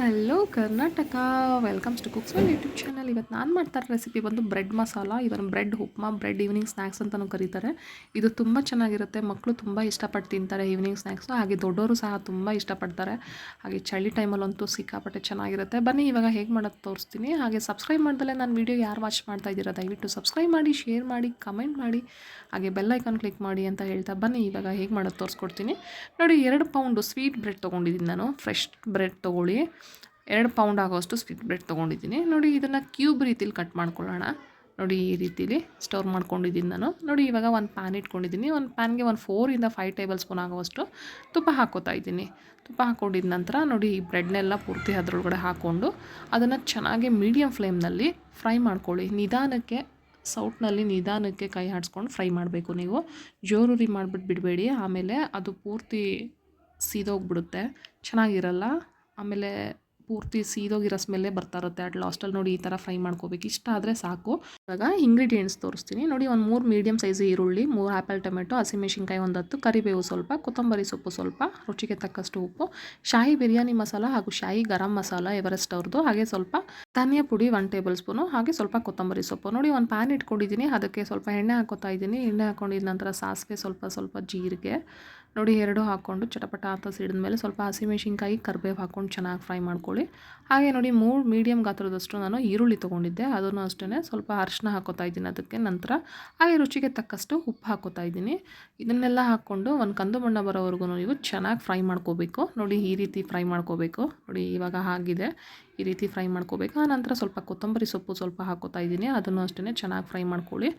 Hello Karnataka, welcomes to cooks well YouTube channel. ಇವತ್ತು ನಾನು ಮಾಡ್ತಾ ಇರೋ ರೆಸಿಪಿ ಬಂದು ಬ್ರೆಡ್ ಮಸಾಲ. ಇದನ್ನು bread upma, bread evening snacks ಅಂತಲೂ ಕರೀತಾರೆ. ಇದು ತುಂಬ ಚೆನ್ನಾಗಿರುತ್ತೆ. ಮಕ್ಕಳು ತುಂಬ ಇಷ್ಟಪಟ್ಟು ತಿಂತಾರೆ ಈವ್ನಿಂಗ್ ಸ್ನ್ಯಾಕ್ಸು. ಹಾಗೆ ದೊಡ್ಡವರು ಸಹ ತುಂಬ ಇಷ್ಟಪಡ್ತಾರೆ. ಹಾಗೆ ಚಳಿ ಟೈಮಲ್ಲಂತೂ ಸಿಕ್ಕಾಪಟ್ಟೆ ಚೆನ್ನಾಗಿರುತ್ತೆ. ಬನ್ನಿ ಇವಾಗ ಹೇಗೆ ಮಾಡೋದು ತೋರಿಸ್ತೀನಿ. ಹಾಗೆ ಸಬ್ಸ್ಕ್ರೈಬ್ ಮಾಡ್ದಲೇ ನನ್ನ ವೀಡಿಯೋ ಯಾರು ವಾಚ್ ಮಾಡ್ತಾ ಇದ್ದೀರಾ ದಯವಿಟ್ಟು ಸಬ್ಸ್ಕ್ರೈಬ್ ಮಾಡಿ, ಶೇರ್ ಮಾಡಿ, ಕಮೆಂಟ್ ಮಾಡಿ, ಹಾಗೆ ಬೆಲ್ ಐಕಾನ್ ಕ್ಲಿಕ್ ಮಾಡಿ ಅಂತ ಹೇಳ್ತಾ ಬನ್ನಿ ಇವಾಗ ಹೇಗೆ ಮಾಡೋದು ತೋರಿಸ್ಕೊಡ್ತೀನಿ. ನೋಡಿ, 2 ಪೌಂಡು ಸ್ವೀಟ್ ಬ್ರೆಡ್ ತೊಗೊಂಡಿದ್ದೀನಿ ನಾನು. ಫ್ರೆಶ್ ಬ್ರೆಡ್ ತೊಗೊಳ್ಳಿ. 2 ಪೌಂಡ್ ಆಗೋಷ್ಟು ಸ್ವೀಟ್ ಬ್ರೆಡ್ ತೊಗೊಂಡಿದ್ದೀನಿ. ನೋಡಿ, ಇದನ್ನು ಕ್ಯೂಬ್ ರೀತಿಲಿ ಕಟ್ ಮಾಡ್ಕೊಳ್ಳೋಣ. ನೋಡಿ, ಈ ರೀತಿಲಿ ಸ್ಟೋರ್ ಮಾಡ್ಕೊಂಡಿದ್ದೀನಿ ನಾನು. ನೋಡಿ, ಇವಾಗ ಒಂದು ಪ್ಯಾನ್ ಇಟ್ಕೊಂಡಿದ್ದೀನಿ. ಒಂದು ಪ್ಯಾನ್ಗೆ ಒಂದು 4 ಇಂದ 5 ಟೇಬಲ್ ಸ್ಪೂನ್ ಆಗೋವಷ್ಟು ತುಪ್ಪ ಹಾಕ್ಕೋತಾ ಇದ್ದೀನಿ. ತುಪ್ಪ ಹಾಕ್ಕೊಂಡಿದ ನಂತರ ನೋಡಿ, ಈ ಬ್ರೆಡ್ನೆಲ್ಲ ಪೂರ್ತಿ ಅದರೊಳಗಡೆ ಹಾಕ್ಕೊಂಡು ಅದನ್ನು ಚೆನ್ನಾಗಿ ಮೀಡಿಯಮ್ ಫ್ಲೇಮ್ನಲ್ಲಿ ಫ್ರೈ ಮಾಡ್ಕೊಳ್ಳಿ. ನಿಧಾನಕ್ಕೆ ಸೌಟ್ನಲ್ಲಿ ನಿಧಾನಕ್ಕೆ ಕೈ ಆಡಿಸ್ಕೊಂಡು ಫ್ರೈ ಮಾಡಬೇಕು. ನೀವು ಜೋರುರಿ ಮಾಡಿಬಿಟ್ಟು ಬಿಡಬೇಡಿ, ಆಮೇಲೆ ಅದು ಪೂರ್ತಿ ಸೀದೋಗ್ಬಿಡುತ್ತೆ, ಚೆನ್ನಾಗಿರಲ್ಲ. ಆಮೇಲೆ ಪೂರ್ತಿ ಸೀದೋಗಿರೋ ಸ್ಮೆಲ್ಲೇ ಬರ್ತಾ ಇರುತ್ತೆ. ಅಟ್ ಲಾಸ್ಟಲ್ಲಿ ನೋಡಿ ಈ ಥರ ಫ್ರೈ ಮಾಡ್ಕೋಬೇಕು. ಇಷ್ಟ ಆದರೆ ಸಾಕು. ಇವಾಗ ಇಂಗ್ರೀಡಿಯೆಂಟ್ಸ್ ತೋರಿಸ್ತೀನಿ. ನೋಡಿ, ಒಂದು 3 ಮೀಡಿಯಮ್ ಸೈಜ್ ಈರುಳ್ಳಿ, 3 ಆ್ಯಪಲ್ ಟೊಮೆಟೊ, ಹಸಿಮೆಣಸಿನ್ಕಾಯಿ ಒಂದು 10, ಕರಿಬೇವು ಸ್ವಲ್ಪ, ಕೊತ್ತಂಬರಿ ಸೊಪ್ಪು ಸ್ವಲ್ಪ, ರುಚಿಗೆ ತಕ್ಕಷ್ಟು ಉಪ್ಪು, ಶಾಹಿ ಬಿರಿಯಾನಿ ಮಸಾಲ ಹಾಗೂ ಶಾಹಿ ಗರಂ ಮಸಾಲ ಎವರೆಸ್ಟ್ ಅವ್ರದ್ದು, ಹಾಗೆ ಸ್ವಲ್ಪ ಧನಿಯಾ ಪುಡಿ 1 ಟೇಬಲ್ ಸ್ಪೂನು, ಹಾಗೆ ಸ್ವಲ್ಪ ಕೊತ್ತಂಬರಿ ಸೊಪ್ಪು. ನೋಡಿ, ಒಂದು ಪ್ಯಾನ್ ಇಟ್ಕೊಂಡಿದ್ದೀನಿ. ಅದಕ್ಕೆ ಸ್ವಲ್ಪ ಎಣ್ಣೆ ಹಾಕೋತಾ ಇದ್ದೀನಿ. ಎಣ್ಣೆ ಹಾಕೊಂಡಿದ ನಂತರ ಸಾಸಿವೆ, ಸ್ವಲ್ಪ ಜೀರಿಗೆ ನೋಡಿ 2 ಹಾಕ್ಕೊಂಡು ಚಟಪಟ ಅಂತ ಸಿಡಿದ್ಮೇಲೆ ಸ್ವಲ್ಪ ಹಸಿಮೆಣಸಿನ್ಕಾಯಿ, ಕರಿಬೇವು ಹಾಕ್ಕೊಂಡು ಚೆನ್ನಾಗಿ ಫ್ರೈ ಮಾಡ್ಕೊಳ್ಳಿ. ಹಾಗೆ ನೋಡಿ, 3 ಮೀಡಿಯಮ್ ಗಾತ್ರದಷ್ಟು ನಾನು ಈರುಳ್ಳಿ ತೊಗೊಂಡಿದ್ದೆ. ಅದನ್ನು ಅಷ್ಟೇ ಸ್ವಲ್ಪ ಅರಿಶಿನ ಹಾಕೋತಾ ಇದ್ದೀನಿ ಅದಕ್ಕೆ. ನಂತರ ಹಾಗೆ ರುಚಿಗೆ ತಕ್ಕಷ್ಟು ಉಪ್ಪು ಹಾಕೋತಾ ಇದ್ದೀನಿ. ಇದನ್ನೆಲ್ಲ ಹಾಕ್ಕೊಂಡು ಒಂದು ಕಂದು ಬಣ್ಣ ಬರೋವರೆಗೂ ನೀವು ಚೆನ್ನಾಗಿ ಫ್ರೈ ಮಾಡ್ಕೋಬೇಕು. ನೋಡಿ, ಈ ರೀತಿ ಫ್ರೈ ಮಾಡ್ಕೋಬೇಕು. ನೋಡಿ, ಇವಾಗ ಆಗಿದೆ. ಈ ರೀತಿ ಫ್ರೈ ಮಾಡ್ಕೋಬೇಕು. ಆನಂತರ ಸ್ವಲ್ಪ ಕೊತ್ತಂಬರಿ ಸೊಪ್ಪು ಸ್ವಲ್ಪ ಹಾಕೋತಾ ಇದ್ದೀನಿ. ಅದನ್ನು ಅಷ್ಟೇ ಚೆನ್ನಾಗಿ ಫ್ರೈ ಮಾಡ್ಕೊಳ್ಳಿ.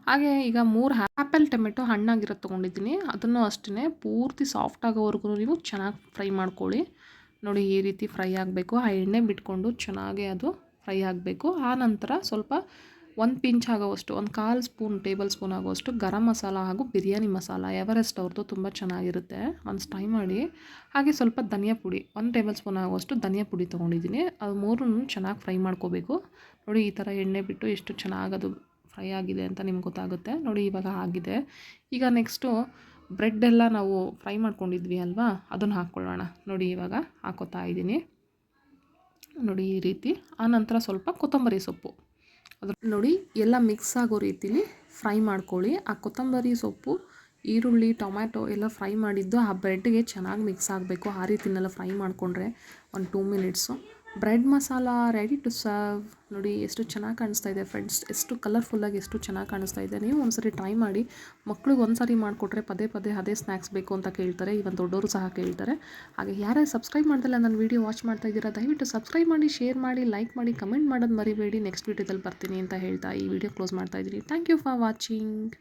ಹಾಗೆ ಈಗ 3 ಆ್ಯಪಲ್ ಟೊಮೆಟೊ ಹಣ್ಣಾಗಿರೋದು ತೊಗೊಂಡಿದ್ದೀನಿ. ಅದನ್ನು ಅಷ್ಟೇ ಪೂರ್ತಿ ಸಾಫ್ಟ್ ಆಗೋವರೆಗೂ ನೀವು ಚೆನ್ನಾಗಿ ಫ್ರೈ ಮಾಡ್ಕೊಳ್ಳಿ. ನೋಡಿ, ಈ ರೀತಿ ಫ್ರೈ ಆಗಬೇಕು. ಆ ಎಣ್ಣೆ ಬಿಟ್ಕೊಂಡು ಚೆನ್ನಾಗಿ ಅದು ಫ್ರೈ ಆಗಬೇಕು. ಆನಂತರ ಸ್ವಲ್ಪ 1 pinch ಆಗೋವಷ್ಟು, 1/4 spoon table spoon ಆಗೋವಷ್ಟು garam masala ಹಾಗೂ ಬಿರಿಯಾನಿ ಮಸಾಲ ಎವರೆಸ್ಟ್ ಅವ್ರದ್ದು ತುಂಬ ಚೆನ್ನಾಗಿರುತ್ತೆ, ಒಂದು ಟ್ರೈ ಮಾಡಿ. ಹಾಗೆ ಸ್ವಲ್ಪ ಧನಿಯಾ ಪುಡಿ 1 ಟೇಬಲ್ ಸ್ಪೂನ್ ಆಗೋವಷ್ಟು ಧನಿಯಾ ಪುಡಿ ತೊಗೊಂಡಿದ್ದೀನಿ. ಅದು 3 ಚೆನ್ನಾಗಿ ಫ್ರೈ ಮಾಡ್ಕೋಬೇಕು. ನೋಡಿ, ಈ ಥರ ಎಣ್ಣೆ ಬಿಟ್ಟು ಎಷ್ಟು ಚೆನ್ನಾಗಿ ಅದು ಫ್ರೈ ಆಗಿದೆ ಅಂತ ನಿಮ್ಗೆ ಗೊತ್ತಾಗುತ್ತೆ. ನೋಡಿ, ಇವಾಗ ಆಗಿದೆ. ಈಗ ನೆಕ್ಸ್ಟು ಬ್ರೆಡ್ಡೆಲ್ಲ ನಾವು ಫ್ರೈ ಮಾಡ್ಕೊಂಡಿದ್ವಿ ಅಲ್ವಾ, ಅದನ್ನು ಹಾಕ್ಕೊಳ್ಳೋಣ. ನೋಡಿ, ಇವಾಗ ಹಾಕೋತಾ ಇದ್ದೀನಿ. ನೋಡಿ, ಈ ರೀತಿ. ಆನಂತರ ಸ್ವಲ್ಪ ಕೊತ್ತಂಬರಿ ಸೊಪ್ಪು ಅದು ನೋಡಿ ಎಲ್ಲ ಮಿಕ್ಸ್ ಆಗೋ ರೀತಿಲಿ ಫ್ರೈ ಮಾಡ್ಕೊಳ್ಳಿ. ಆ ಕೊತ್ತಂಬರಿ ಸೊಪ್ಪು, ಈರುಳ್ಳಿ, ಟೊಮ್ಯಾಟೊ ಎಲ್ಲ ಫ್ರೈ ಮಾಡಿದ್ದು ಆ ಬ್ರೆಡ್ಗೆ ಚೆನ್ನಾಗಿ ಮಿಕ್ಸ್ ಆಗಬೇಕು. ಆ ರೀತಿನೆಲ್ಲ ಫ್ರೈ ಮಾಡಿಕೊಂಡ್ರೆ ಒಂದು 2 minutes. Bread masala ready to serve. ನೋಡಿ, ಎಷ್ಟು ಚೆನ್ನಾಗಿ ಕಾಣಿಸ್ತಾ ಇದೆ ಫ್ರೆಂಡ್ಸ್, ಎಷ್ಟು ಕಲರ್ಫುಲ್ಲಾಗಿ ಎಷ್ಟು ಚೆನ್ನಾಗಿ ಕಾಣಿಸ್ತಾ ಇದೆ. ನೀವು ಒಂದ್ಸರಿ ಟ್ರೈ ಮಾಡಿ. ಮಕ್ಳಿಗೆ ಒಂದ್ಸರಿ ಮಾಡಿಕೊಟ್ರೆ ಪದೇ ಪದೇ ಅದೇ ಸ್ನ್ಯಾಕ್ಸ್ ಬೇಕು ಅಂತ ಕೇಳ್ತಾರೆ. ಇವನ್ ದೊಡ್ಡವರು ಸಹ ಕೇಳ್ತಾರೆ. ಹಾಗೆ ಯಾರ್ಯಾರು ಸಬ್ಸ್ಕ್ರೈಬ್ ಮಾಡ್ದಲ್ಲ ನನ್ನ ವೀಡಿಯೋ ವಾಚ್ ಮಾಡ್ತಾ ಇದ್ದೀರಾ ದಯವಿಟ್ಟು ಸಬ್ಸ್ಕ್ರೈಬ್ ಮಾಡಿ, ಶೇರ್ ಮಾಡಿ, ಲೈಕ್ ಮಾಡಿ, ಕಮೆಂಟ್ ಮಾಡೋದು ಮರಿಬೇಡಿ. ನೆಕ್ಸ್ಟ್ ವೀಡಿಯೋದಲ್ಲಿ ಬರ್ತೀನಿ ಅಂತ ಹೇಳ್ತಾ ಈ ವಿಡಿಯೋ ಕ್ಲೋಸ್ ಮಾಡ್ತಾ ಇದ್ದೀನಿ. Thank you for watching.